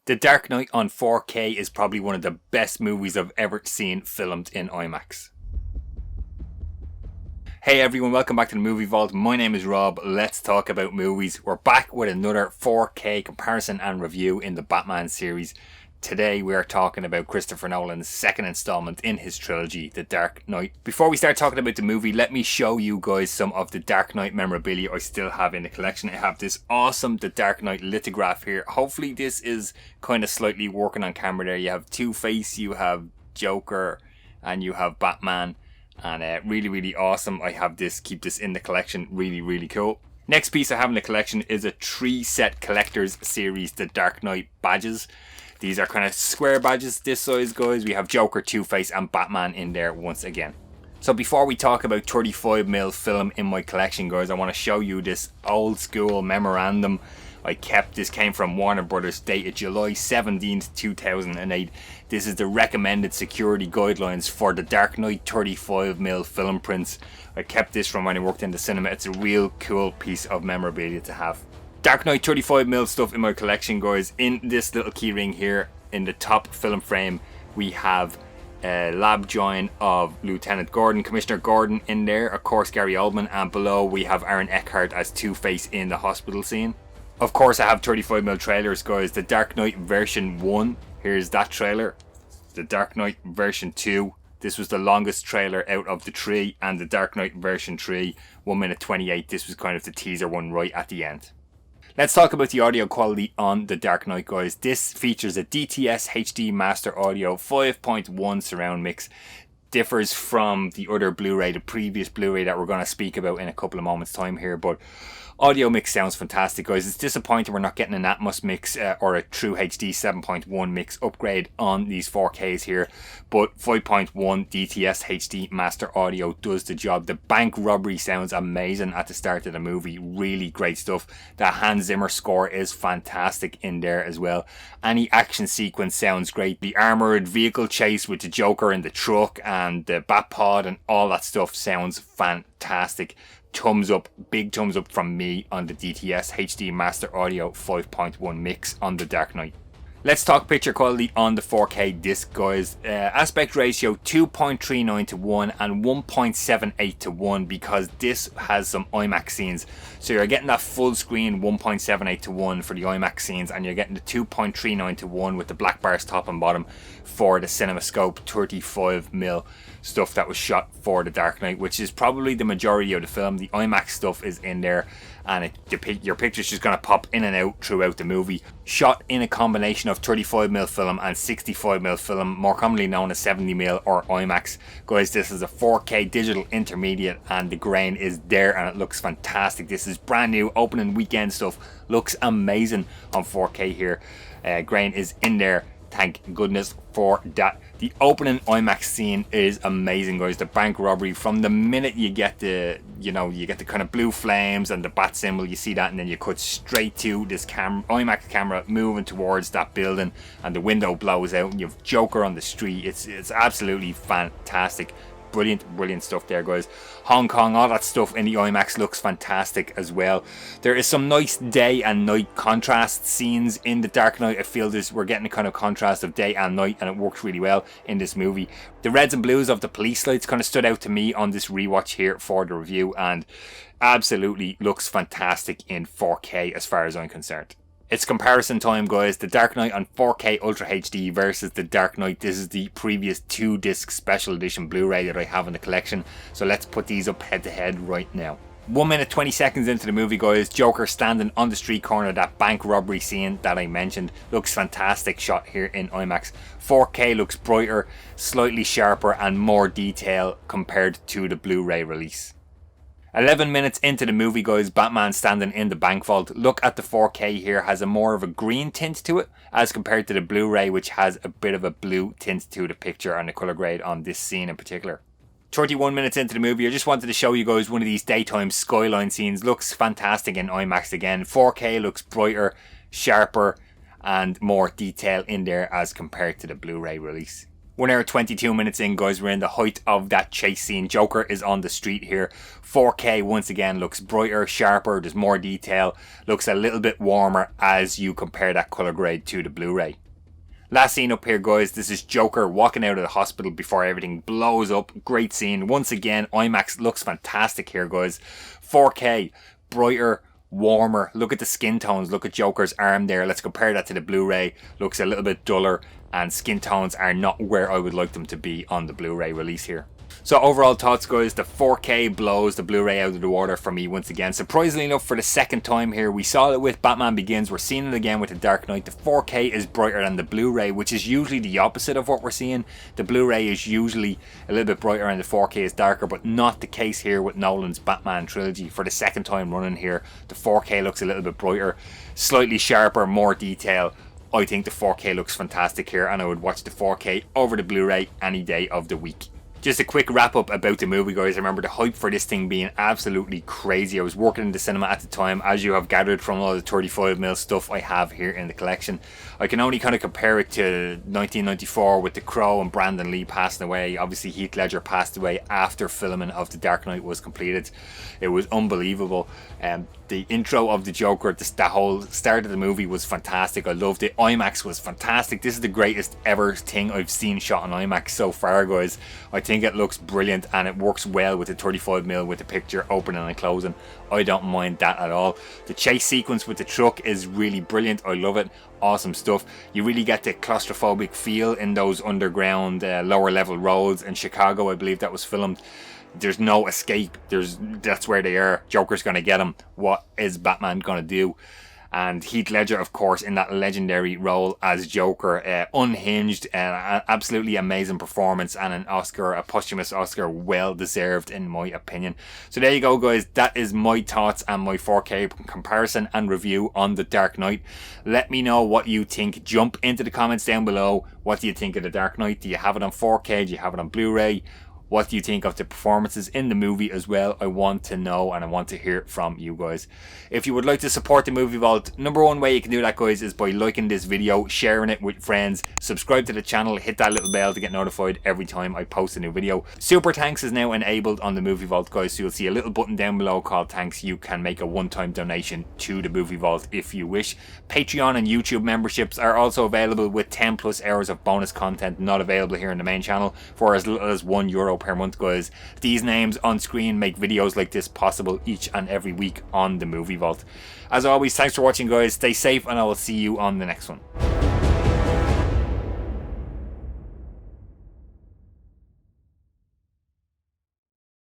The Dark Knight on 4K is probably one of the best movies I've ever seen filmed in IMAX. Hey everyone, welcome back to the Movie Vault. My name is Rob. Let's talk about movies. We're back with another 4K comparison and review in the Batman series. Today we are talking about Christopher Nolan's second installment in his trilogy, The Dark Knight. Before we start talking about the movie, let me show you guys some of the Dark Knight memorabilia I still have in the collection. I have this awesome The Dark Knight lithograph here. Hopefully this is kind of slightly working on camera there. You have Two-Face, you have Joker, and you have Batman. And really awesome. I have this, keep this in the collection. Really cool. Next piece I have in the collection is a 3-set collector's series, The Dark Knight badges. These are kind of square badges this size, guys. We have Joker, Two-Face and Batman in there once again. So before we talk about 35mm film in my collection, guys, I want to show you this old school memorandum I kept. This came from Warner Brothers, dated July 17th, 2008. This is the recommended security guidelines for the Dark Knight 35mm film prints. I kept this from when I worked in the cinema. It's a real cool piece of memorabilia to have. Dark Knight 35mm stuff in my collection, guys. In this little keyring here, in the top film frame, we have a lab join of Lieutenant Gordon, Commissioner Gordon in there, of course Gary Oldman, and below we have Aaron Eckhart as Two-Face in the hospital scene. Of course I have 35mm trailers, guys. The Dark Knight version 1, here's that trailer. The Dark Knight version 2, this was the longest trailer out of the 3, and the Dark Knight version 3, 1 minute 28, this was kind of the teaser one right at the end. Let's talk about the audio quality on The Dark Knight, guys. This features a DTS HD Master Audio 5.1 surround mix. Differs from the other Blu Ray, the previous Blu Ray that we're going to speak about in a couple of moments time here, but audio mix sounds fantastic, guys. It's disappointing we're not getting an Atmos mix or a True HD 7.1 mix upgrade on these 4Ks here, but 5.1 DTS HD Master Audio does the job. The bank robbery sounds amazing at the start of the movie. Really great stuff. The Hans Zimmer score is fantastic in there as well. Any action sequence sounds great. The armoured vehicle chase with the Joker in the truck and the Batpod and all that stuff sounds fantastic. Thumbs up, big thumbs up from me on the DTS HD Master Audio 5.1 mix on The Dark Knight. Let's talk picture quality on the 4K disc, guys. Aspect ratio 2.39 to 1 and 1.78 to 1 because this has some IMAX scenes. So you're getting that full screen 1.78 to 1 for the IMAX scenes, and you're getting the 2.39 to 1 with the black bars top and bottom for the CinemaScope 35mm stuff that was shot for The Dark Knight, which is probably the majority of the film. The IMAX stuff is in there, and your picture's just going to pop in and out throughout the movie. Shot in a combination of 35mm film and 65mm film, more commonly known as 70mm or IMAX. Guys, this is a 4K digital intermediate and the grain is there and it looks fantastic. This is brand new opening weekend stuff. Looks amazing on 4K here. Grain is in there. Thank goodness for that. The opening IMAX scene is amazing, guys. The bank robbery, from the minute you get the, you get the kind of blue flames and the bat symbol, you see that, and then you cut straight to this IMAX camera moving towards that building, and the window blows out, and you have Joker on the street. It's absolutely fantastic. Brilliant stuff there, guys. Hong Kong, all that stuff in the IMAX looks fantastic as well. There is some nice day and night contrast scenes in The Dark Knight. I feel we're getting a kind of contrast of day and night, and it works really well in this movie. The reds and blues of the police lights kind of stood out to me on this rewatch here for the review, and absolutely looks fantastic in 4K as far as I'm concerned. It's comparison time, guys. The Dark Knight on 4K Ultra HD versus The Dark Knight. This is the previous 2-disc special edition Blu-ray that I have in the collection. So let's put these up head to head right now. 1 minute 20 seconds into the movie, guys. Joker standing on the street corner, that bank robbery scene that I mentioned. Looks fantastic shot here in IMAX. 4K looks brighter, slightly sharper and more detail compared to the Blu-ray release. 11 minutes into the movie, guys, Batman standing in the bank vault. Look at the 4K here, has a more of a green tint to it as compared to the Blu-ray, which has a bit of a blue tint to the picture and the colour grade on this scene in particular. 31 minutes into the movie, I just wanted to show you guys one of these daytime skyline scenes. Looks fantastic in IMAX again. 4K looks brighter, sharper and more detail in there as compared to the Blu-ray release. 1 hour 22 minutes in, guys, we're in the height of that chase scene. Joker is on the street here. 4K once again looks brighter, sharper, there's more detail, looks a little bit warmer as you compare that colour grade to the Blu Ray. Last scene up here, guys, this is Joker walking out of the hospital before everything blows up. Great scene. Once again, IMAX looks fantastic here, guys. 4K, brighter, warmer. Look at the skin tones, look at Joker's arm there. Let's compare that to the Blu Ray. Looks a little bit duller, and skin tones are not where I would like them to be on the Blu Ray release here. So overall thoughts, guys, the 4K blows the Blu Ray out of the water for me once again. Surprisingly enough, for the second time here, we saw it with Batman Begins, we're seeing it again with the Dark Knight. The 4K is brighter than the Blu Ray, which is usually the opposite of what we're seeing. The Blu Ray is usually a little bit brighter and the 4K is darker, but not the case here with Nolan's Batman trilogy. For the second time running here, the 4K looks a little bit brighter, slightly sharper, more detail. I think the 4K looks fantastic here, and I would watch the 4K over the Blu Ray any day of the week. Just a quick wrap up about the movie, guys. I remember the hype for this thing being absolutely crazy. I was working in the cinema at the time, as you have gathered from all the 35mm stuff I have here in the collection. I can only kind of compare it to 1994 with The Crow and Brandon Lee passing away. Obviously Heath Ledger passed away after filming of The Dark Knight was completed. It was unbelievable. The intro of the Joker, the whole start of the movie was fantastic. I loved it. IMAX was fantastic. This is the greatest ever thing I've seen shot on IMAX so far, guys. I think it looks brilliant and it works well with the 35mm with the picture opening and closing. I don't mind that at all. The chase sequence with the truck is really brilliant. I love it. Awesome stuff. You really get the claustrophobic feel in those underground lower level roads in Chicago. I believe that was filmed. There's no escape. That's where they are. Joker's gonna get him. What is Batman gonna do? And Heath Ledger, of course, in that legendary role as Joker, unhinged, absolutely amazing performance, and an Oscar, a posthumous Oscar, well deserved in my opinion. So there you go, guys. That is my thoughts and my 4K comparison and review on The Dark Knight. Let me know what you think. Jump into the comments down below. What do you think of The Dark Knight? Do you have it on 4K? Do you have it on Blu Ray? What do you think of the performances in the movie as well? I want to know and I want to hear it from you guys. If you would like to support the Movie Vault, number one way you can do that, guys, is by liking this video, sharing it with friends, subscribe to the channel, hit that little bell to get notified every time I post a new video. Super Thanks is now enabled on the Movie Vault, guys, so you'll see a little button down below called Thanks. You can make a one-time donation to the Movie Vault if you wish. Patreon and YouTube memberships are also available with 10 plus hours of bonus content not available here in the main channel for as little as €1 per month, guys. These names on screen make videos like this possible each and every week on the Movie Vault. As always, thanks for watching, guys. Stay safe and I will see you on the next one.